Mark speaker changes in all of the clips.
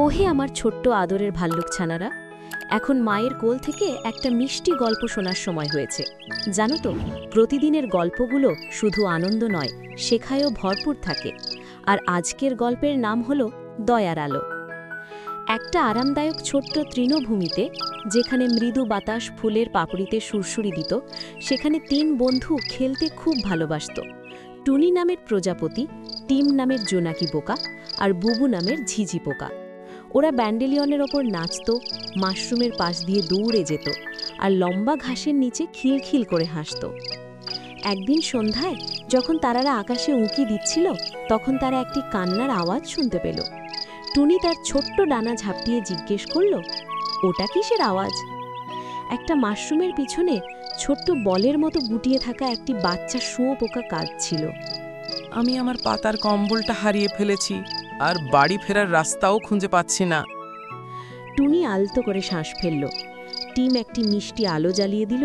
Speaker 1: ওহে আমার ছোট্ট আদরের ভাল্লুক ছানারা, এখন মায়ের কোল থেকে একটা মিষ্টি গল্প শোনার সময় হয়েছে। জানো তো, প্রতিদিনের গল্পগুলো শুধু আনন্দ নয়, শেখায়ও ভরপুর থাকে। আর আজকের গল্পের নাম হলো দয়ার আলো। একটা আরামদায়ক ছোট্ট তৃণভূমিতে, যেখানে মৃদু বাতাস ফুলের পাপড়িতে সুরসুরি দিত, সেখানে ৩ বন্ধু খেলতে খুব ভালোবাসত। টুনি নামের প্রজাপতি, টিম নামের জোনাকি পোকা, আর বুবু নামের ঝিঝি পোকা। ওরা ব্যান্ডেলিয়নের ওপর নাচত, মাশরুমের পাশ দিয়ে দৌড়ে যেত, আর লম্বা ঘাসের নিচে খিলখিল করে হাসত। একদিন সন্ধ্যায় যখন তারারা আকাশে উঁকি দিচ্ছিল, তখন তারা একটি কান্নার আওয়াজ শুনতে পেল। টুনি তার ছোট্ট ডানা ঝাপটিয়ে জিজ্ঞেস করল, ওটা কিসের আওয়াজ? একটা মাশরুমের পিছনে ছোট্ট বলের মতো গুটিয়ে থাকা একটি বাচ্চা শুঁয়োপোকা কাঁদছিল।
Speaker 2: আমি আমার পাতার কম্বলটা হারিয়ে ফেলেছি, আর বাড়ি ফেরার রাস্তাও খুঁজে পাচ্ছি না।
Speaker 1: টুনি আলতো করে শ্বাস ফেলল। টিম একটি মিষ্টি আলো জ্বালিয়ে দিল।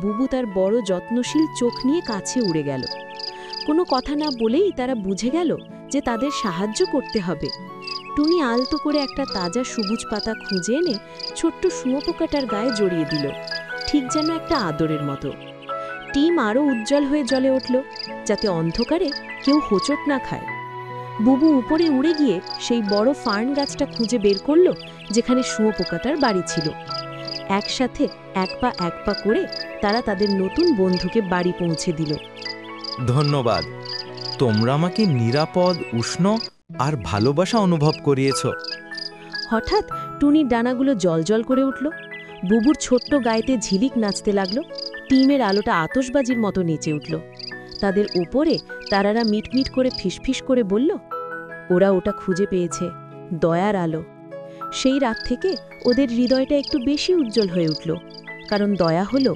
Speaker 1: বুবু তার বড় যত্নশীল চোখ নিয়ে কাছে উড়ে গেল। কোনো কথা না বলেই তারা বুঝে গেল যে তাদের সাহায্য করতে হবে। টুনি আলতো করে একটা তাজা সবুজ পাতা খুঁজে এনে ছোট্ট শুঁয়োপোকাটার গায়ে জড়িয়ে দিল, ঠিক যেন একটা আদরের মতো। টিম আরও উজ্জ্বল হয়ে জ্বলে উঠল, যাতে অন্ধকারে কেউ হোঁচট না খায়। বুবু উপরে উড়ে গিয়ে সেই বড় ফার্ন গাছটা খুঁজে বের করল, যেখানে শুঁয়োপোকাটার বাড়ি ছিল। একসাথে এক পা করে তারা তাদের নতুন বন্ধুকে বাড়ি পৌঁছে দিল।
Speaker 3: ধন্যবাদ, তোমরা আমাকে নিরাপদ, উষ্ণ আর ভালোবাসা অনুভব করিয়েছ।
Speaker 1: হঠাৎ টুনির ডানাগুলো জলজল করে উঠল। বুবুর ছোট্ট গায়েতে ঝিলিক নাচতে লাগলো। টিমের আলোটা আতশবাজির মতো নেচে উঠল। তাদের উপরে তারারা মিটমিট করে ফিসফিস করে বলল, ওরা ওটা খুঁজে পেয়েছে, দয়ার আলো। সেই রাত থেকে ওদের হৃদয়টা একটু বেশি উজ্জ্বল হয়ে উঠল, কারণ দয়া হলো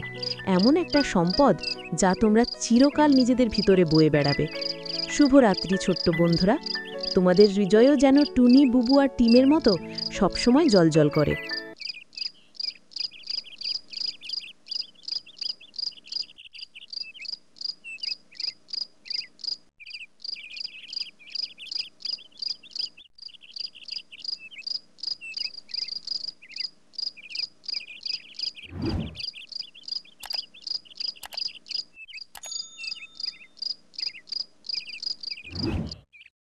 Speaker 1: এমন একটা সম্পদ যা তোমরা চিরকাল নিজেদের ভিতরে বয়ে বেড়াবে। শুভরাত্রি ছোট্ট বন্ধুরা, তোমাদের হৃদয়ও যেন টুনি, বুবু আর টিমের মতো সবসময় জ্বলজ্বল করে।